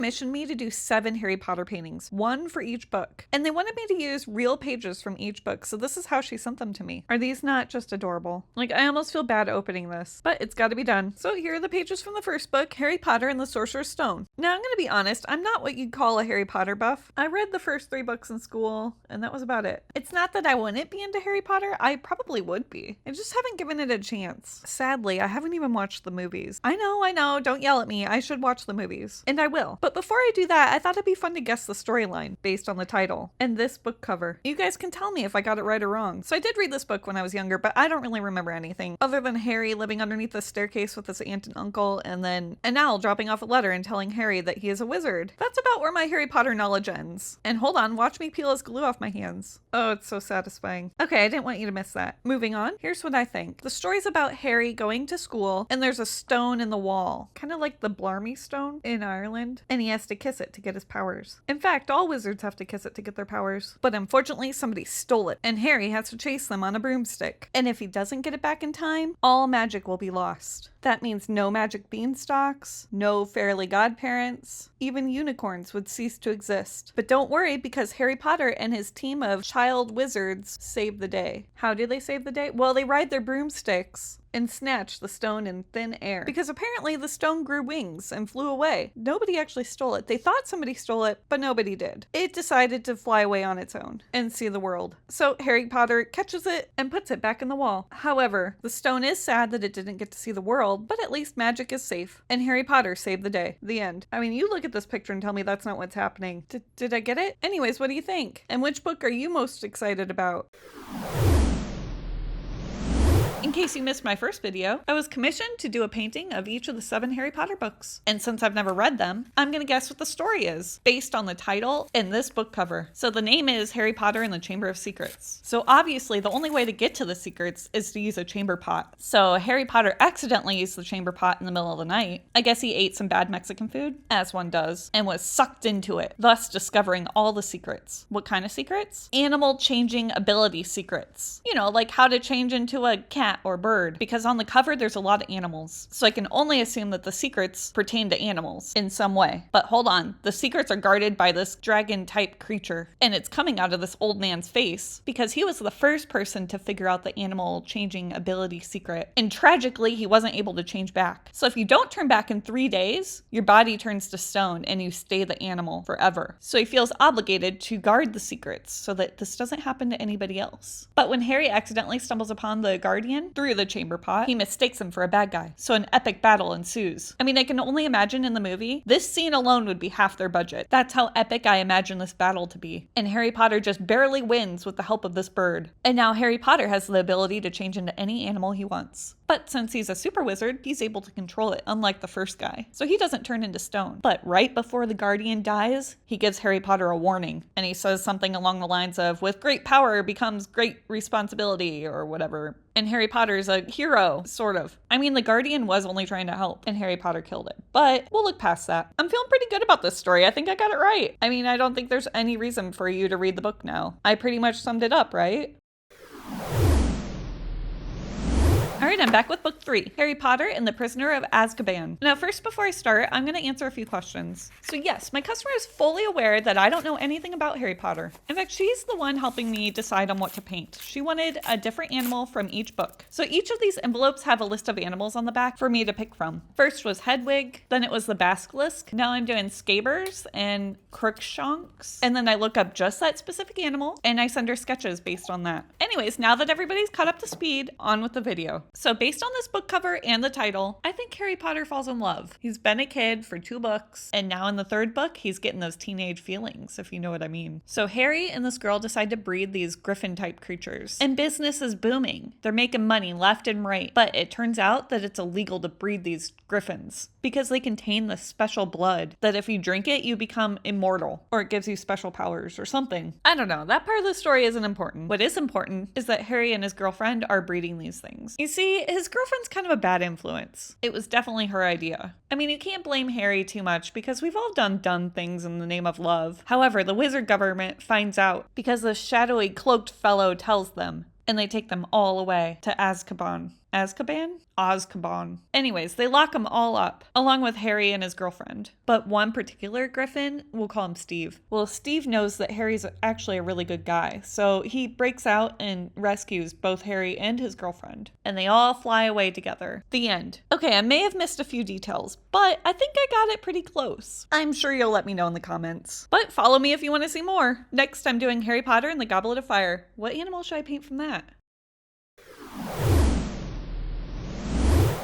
commissioned me to do 7 Harry Potter paintings, 1 for each book. And they wanted me to use real pages from each book, so this is how she sent them to me. Are these not just adorable? Like, I almost feel bad opening this, but it's gotta be done. So here are the pages from the first book, Harry Potter and the Sorcerer's Stone. Now, I'm gonna be honest, I'm not what you'd call a Harry Potter buff. I read the first 3 books in school, and that was about it. It's not that I wouldn't be into Harry Potter, I probably would be. I just haven't given it a chance. Sadly, I haven't even watched the movies. I know, don't yell at me. I should watch the movies. And I will. But before I do that, I thought it'd be fun to guess the storyline based on the title and this book cover. You guys can tell me if I got it right or wrong. So I did read this book when I was younger, but I don't really remember anything other than Harry living underneath the staircase with his aunt and uncle, and then an owl dropping off a letter and telling Harry that he is a wizard. That's about where my Harry Potter knowledge ends. And hold on, watch me peel his glue off my hands. Oh, it's so satisfying. Okay, I didn't want you to miss that. Moving on, here's what I think. The story's about Harry going to school, and there's a stone in the wall, kind of like the Blarney Stone in Ireland, and he has to kiss it to get his powers. In fact, all wizards have to kiss it to get their powers. But unfortunately, somebody stole it, and Harry has to chase them on a broomstick. And if he doesn't get it back in time, all magic will be lost. That means no magic beanstalks, no fairy godparents, even unicorns would cease to exist. But don't worry, because Harry Potter and his team of child wizards save the day. How do they save the day? Well, they ride their broomsticks and snatch the stone in thin air. Because apparently the stone grew wings and flew away. Nobody actually stole it. They thought somebody stole it, but nobody did. It decided to fly away on its own and see the world. So Harry Potter catches it and puts it back in the wall. However, the stone is sad that it didn't get to see the world, but at least magic is safe. And Harry Potter saved the day. The end. I mean, you look at this picture and tell me that's not what's happening. Did I get it? Anyways, what do you think? And which book are you most excited about? In case you missed my first video, I was commissioned to do a painting of each of the 7 Harry Potter books. And since I've never read them, I'm gonna guess what the story is, based on the title and this book cover. So the name is Harry Potter and the Chamber of Secrets. So obviously the only way to get to the secrets is to use a chamber pot. So Harry Potter accidentally used the chamber pot in the middle of the night. I guess he ate some bad Mexican food, as one does, and was sucked into it, thus discovering all the secrets. What kind of secrets? Animal changing ability secrets. You know, like how to change into a cat or bird, because on the cover there's a lot of animals. So I can only assume that the secrets pertain to animals in some way. But hold on, the secrets are guarded by this dragon type creature, and it's coming out of this old man's face because he was the first person to figure out the animal changing ability secret. And tragically, he wasn't able to change back. So if you don't turn back in 3 days, your body turns to stone and you stay the animal forever. So he feels obligated to guard the secrets so that this doesn't happen to anybody else. But when Harry accidentally stumbles upon the guardian through the chamber pot, he mistakes him for a bad guy. So an epic battle ensues. I mean, I can only imagine in the movie, this scene alone would be half their budget. That's how epic I imagine this battle to be. And Harry Potter just barely wins with the help of this bird. And now Harry Potter has the ability to change into any animal he wants. But since he's a super wizard, he's able to control it, unlike the first guy. So he doesn't turn into stone. But right before the Guardian dies, he gives Harry Potter a warning. And he says something along the lines of, "With great power becomes great responsibility," or whatever. And Harry Potter's a hero, sort of. I mean, the Guardian was only trying to help, and Harry Potter killed it. But we'll look past that. I'm feeling pretty good about this story. I think I got it right. I mean, I don't think there's any reason for you to read the book now. I pretty much summed it up, right? Alright, I'm back with book 3, Harry Potter and the Prisoner of Azkaban. Now first, before I start, I'm going to answer a few questions. So yes, my customer is fully aware that I don't know anything about Harry Potter. In fact, she's the one helping me decide on what to paint. She wanted a different animal from each book. So each of these envelopes have a list of animals on the back for me to pick from. First was Hedwig, then it was the Basilisk, now I'm doing Scabbers and Crookshanks, and then I look up just that specific animal and I send her sketches based on that. Anyways, now that everybody's caught up to speed, on with the video. So based on this book cover and the title, I think Harry Potter falls in love. He's been a kid for 2 books, and now in the 3rd book, he's getting those teenage feelings, if you know what I mean. So Harry and this girl decide to breed these griffin-type creatures, and business is booming. They're making money left and right, but it turns out that it's illegal to breed these griffins because they contain this special blood that if you drink it, you become immortal, or it gives you special powers or something. I don't know, that part of the story isn't important. What is important is that Harry and his girlfriend are breeding these things. You see, his girlfriend's kind of a bad influence. It was definitely her idea. I mean, you can't blame Harry too much because we've all done dumb things in the name of love. However, the wizard government finds out because the shadowy cloaked fellow tells them, and they take them all away to Azkaban. Azkaban? Azkaban. Anyways, they lock them all up, along with Harry and his girlfriend. But one particular Griffin, we'll call him Steve. Well, Steve knows that Harry's actually a really good guy, so he breaks out and rescues both Harry and his girlfriend. And they all fly away together. The end. Okay, I may have missed a few details, but I think I got it pretty close. I'm sure you'll let me know in the comments. But follow me if you want to see more. Next, I'm doing Harry Potter and the Goblet of Fire. What animal should I paint from that?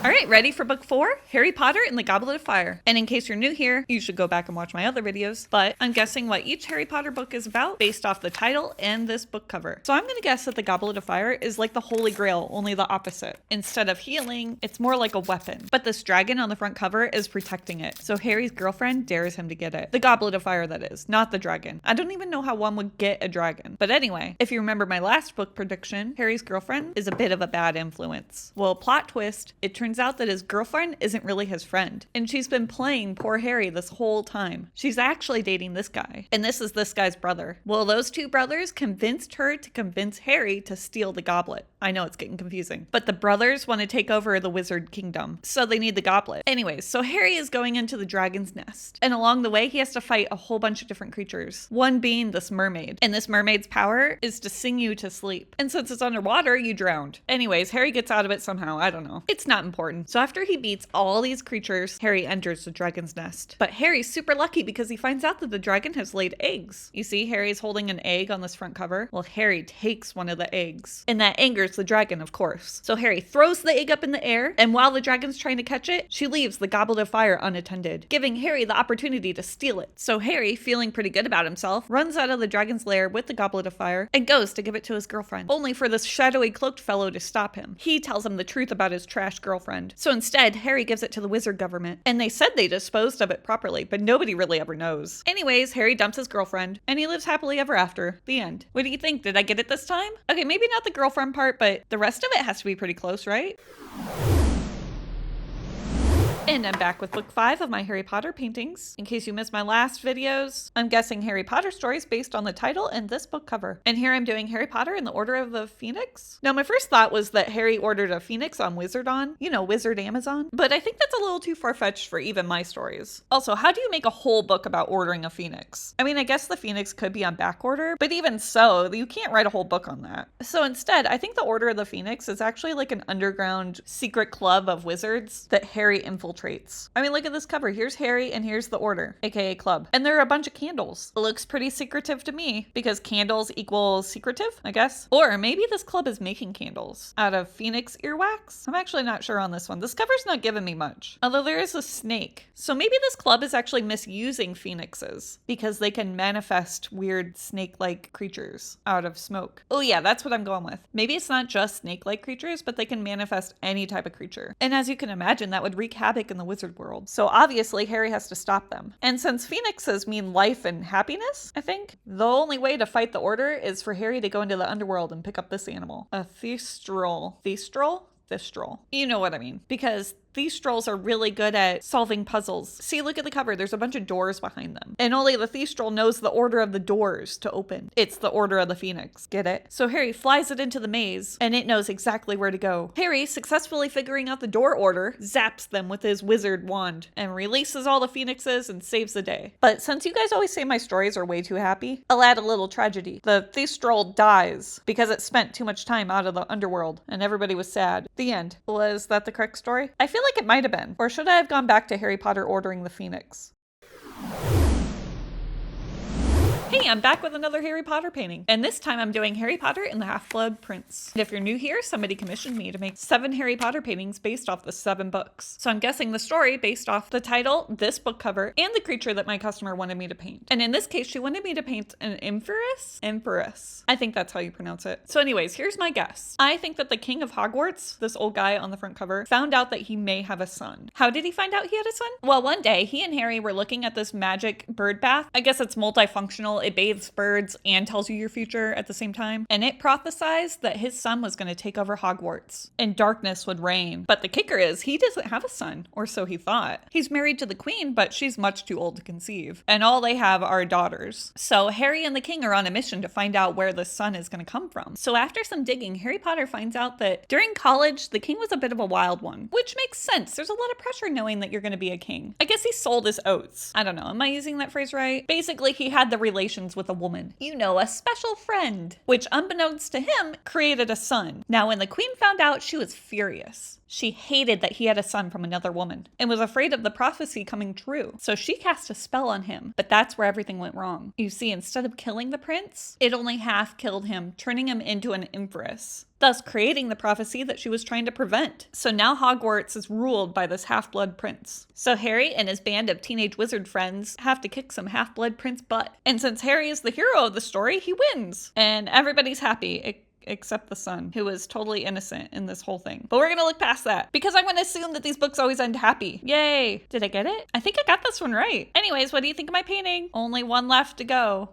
All right, ready for book 4? Harry Potter and the Goblet of Fire. And in case you're new here, you should go back and watch my other videos, but I'm guessing what each Harry Potter book is about based off the title and this book cover. So I'm gonna guess that the Goblet of Fire is like the Holy Grail, only the opposite. Instead of healing, it's more like a weapon. But this dragon on the front cover is protecting it. So Harry's girlfriend dares him to get it. The Goblet of Fire, that is, not the dragon. I don't even know how one would get a dragon. But anyway, if you remember my last book prediction, Harry's girlfriend is a bit of a bad influence. Well, plot twist, it turns out that his girlfriend isn't really his friend, and she's been playing poor Harry this whole time. She's actually dating this guy, and this is this guy's brother. Well, those two brothers convinced her to convince Harry to steal the goblet. I know it's getting confusing, but the brothers want to take over the wizard kingdom, so they need the goblet. Anyways, so Harry is going into the dragon's nest, and along the way he has to fight a whole bunch of different creatures, one being this mermaid, and this mermaid's power is to sing you to sleep, and since it's underwater, you drowned. Anyways, Harry gets out of it somehow. I don't know. It's not important. So after he beats all these creatures, Harry enters the dragon's nest. But Harry's super lucky because he finds out that the dragon has laid eggs. You see, Harry's holding an egg on this front cover. Well, Harry takes one of the eggs, and that angers the dragon, of course. So Harry throws the egg up in the air, and while the dragon's trying to catch it, she leaves the Goblet of Fire unattended, giving Harry the opportunity to steal it. So Harry, feeling pretty good about himself, runs out of the dragon's lair with the Goblet of Fire and goes to give it to his girlfriend, only for this shadowy cloaked fellow to stop him. He tells him the truth about his trash girlfriend. So instead, Harry gives it to the wizard government, and they said they disposed of it properly, but nobody really ever knows. Anyways, Harry dumps his girlfriend, and he lives happily ever after. The end. What do you think? Did I get it this time? Okay, maybe not the girlfriend part, but the rest of it has to be pretty close, right? And I'm back with book 5 of my Harry Potter paintings. In case you missed my last videos, I'm guessing Harry Potter stories based on the title and this book cover. And here I'm doing Harry Potter in the Order of the Phoenix. Now, my first thought was that Harry ordered a phoenix on Wizardon, you know, Wizard Amazon, but I think that's a little too far-fetched for even my stories. Also, how do you make a whole book about ordering a phoenix? I mean, I guess the phoenix could be on back order, but even so, you can't write a whole book on that. So instead, I think the Order of the Phoenix is actually like an underground secret club of wizards that Harry infiltrates. I mean, look at this cover. Here's Harry and here's the Order, aka Club. And there are a bunch of candles. It looks pretty secretive to me because candles equal secretive, I guess. Or maybe this club is making candles out of phoenix earwax. I'm actually not sure on this one. This cover's not giving me much, although there is a snake. So maybe this club is actually misusing phoenixes because they can manifest weird snake-like creatures out of smoke. Oh yeah, that's what I'm going with. Maybe it's not just snake-like creatures, but they can manifest any type of creature. And as you can imagine, that would wreak havoc in the wizard world. So obviously Harry has to stop them. And since phoenixes mean life and happiness, I think, the only way to fight the Order is for Harry to go into the underworld and pick up this animal. A thestral. Thestral. You know what I mean. Because Thestrals are really good at solving puzzles. See, look at the cover. There's a bunch of doors behind them. And only the Thestral knows the order of the doors to open. It's the Order of the Phoenix. Get it? So Harry flies it into the maze, and it knows exactly where to go. Harry, successfully figuring out the door order, zaps them with his wizard wand, and releases all the phoenixes and saves the day. But since you guys always say my stories are way too happy, I'll add a little tragedy. The Thestral dies because it spent too much time out of the underworld, and everybody was sad. The end. Was that the correct story? I feel like it might have been. Or should I have gone back to Harry Potter ordering the phoenix? Hey, I'm back with another Harry Potter painting, and this time I'm doing Harry Potter and the Half-Blood Prince. And if you're new here, somebody commissioned me to make 7 Harry Potter paintings based off the 7 books. So I'm guessing the story based off the title, this book cover, and the creature that my customer wanted me to paint. And in this case, she wanted me to paint an Empress. I think that's how you pronounce it. So anyways, here's my guess. I think that the King of Hogwarts, this old guy on the front cover, found out that he may have a son. How did he find out he had a son? Well, one day, he and Harry were looking at this magic bird bath. I guess it's multifunctional animal, it bathes birds and tells you your future at the same time. And it prophesized that his son was going to take over Hogwarts and darkness would reign. But the kicker is he doesn't have a son, or so he thought. He's married to the queen, but she's much too old to conceive. And all they have are daughters. So Harry and the king are on a mission to find out where the son is going to come from. So after some digging, Harry Potter finds out that during college, the king was a bit of a wild one, which makes sense. There's a lot of pressure knowing that you're going to be a king. I guess he sold his oats. I don't know. Am I using that phrase right? Basically, he had the relations with a woman. You know, a special friend, which unbeknownst to him, created a son. Now, when the queen found out, she was furious. She hated that he had a son from another woman and was afraid of the prophecy coming true. So she cast a spell on him, but that's where everything went wrong. You see, instead of killing the prince, it only half killed him, turning him into an empress, thus creating the prophecy that she was trying to prevent. So now Hogwarts is ruled by this half-blood prince. So Harry and his band of teenage wizard friends have to kick some half-blood prince butt. And since Harry is the hero of the story, he wins. And everybody's happy, except the son, who was totally innocent in this whole thing. But we're gonna look past that because I'm gonna assume that these books always end happy. Yay! Did I get it? I think I got this one right. Anyways, what do you think of my painting? Only one left to go.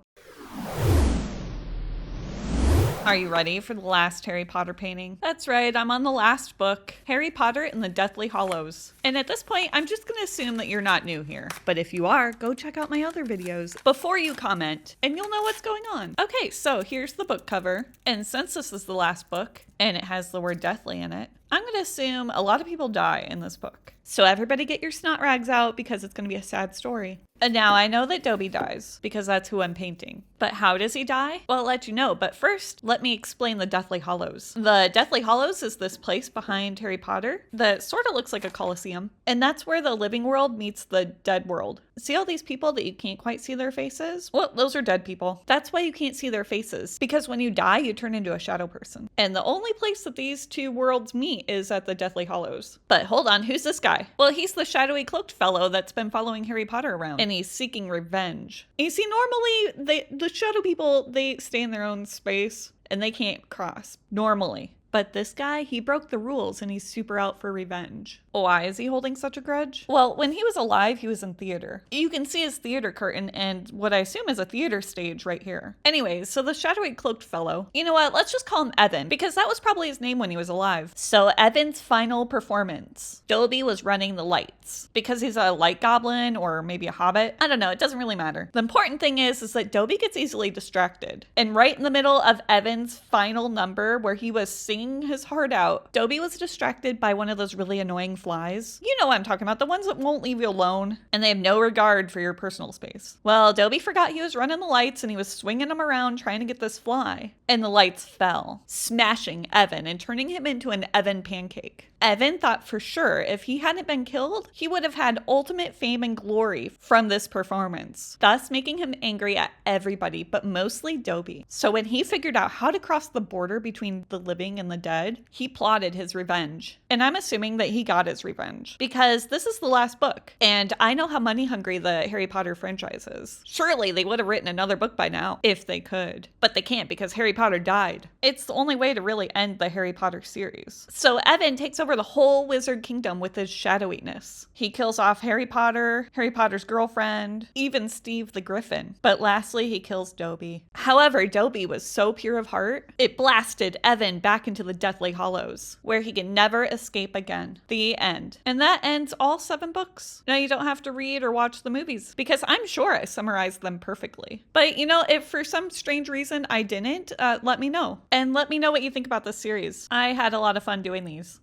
Are you ready for the last Harry Potter painting? That's right, I'm on the last book, Harry Potter and the Deathly Hallows. And at this point, I'm just gonna assume that you're not new here. But if you are, go check out my other videos before you comment, and you'll know what's going on. Okay, so here's the book cover. And since this is the last book, and it has the word deathly in it, I'm gonna assume a lot of people die in this book. So everybody get your snot rags out because it's gonna be a sad story. And now I know that Dobby dies because that's who I'm painting. But how does he die? Well, I'll let you know. But first, let me explain the Deathly Hallows. The Deathly Hallows is this place behind Harry Potter that sort of looks like a coliseum. And that's where the living world meets the dead world. See all these people that you can't quite see their faces? Well, those are dead people. That's why you can't see their faces. Because when you die, you turn into a shadow person. And the only place that these two worlds meet is at the Deathly Hallows. But hold on, who's this guy? Well, he's the shadowy cloaked fellow that's been following Harry Potter around. And he's seeking revenge. You see, normally, the shadow people, they stay in their own space and they can't cross. Normally. But this guy, he broke the rules and he's super out for revenge. Why is he holding such a grudge? Well, when he was alive, he was in theater. You can see his theater curtain and what I assume is a theater stage right here. Anyways, so the shadowy cloaked fellow, you know what, let's just call him Evan because that was probably his name when he was alive. So Evan's final performance, Dobby was running the lights because he's a light goblin or maybe a hobbit. I don't know, it doesn't really matter. The important thing is that Dobby gets easily distracted. And right in the middle of Evan's final number where he was singing his heart out, Dobby was distracted by one of those really annoying flies. You know what I'm talking about, the ones that won't leave you alone and they have no regard for your personal space. Well, Dobby forgot he was running the lights and he was swinging them around trying to get this fly. And the lights fell, smashing Evan and turning him into an Evan pancake. Evan thought for sure if he hadn't been killed, he would have had ultimate fame and glory from this performance, thus making him angry at everybody, but mostly Dobby. So when he figured out how to cross the border between the living and the dead, he plotted his revenge. And I'm assuming that he got his revenge because this is the last book. And I know how money hungry the Harry Potter franchise is. Surely they would have written another book by now if they could, but they can't because Harry Potter died. It's the only way to really end the Harry Potter series. So Evan takes over the whole wizard kingdom with his shadowiness. He kills off Harry Potter, Harry Potter's girlfriend, even Steve the Griffin. But lastly, he kills Dobby. However, Dobby was so pure of heart, it blasted Evan back into the Deathly Hallows, where he can never escape again. The end. And that ends all 7 books. Now you don't have to read or watch the movies, because I'm sure I summarized them perfectly. But you know, if for some strange reason I didn't, let me know. And let me know what you think about this series. I had a lot of fun doing these.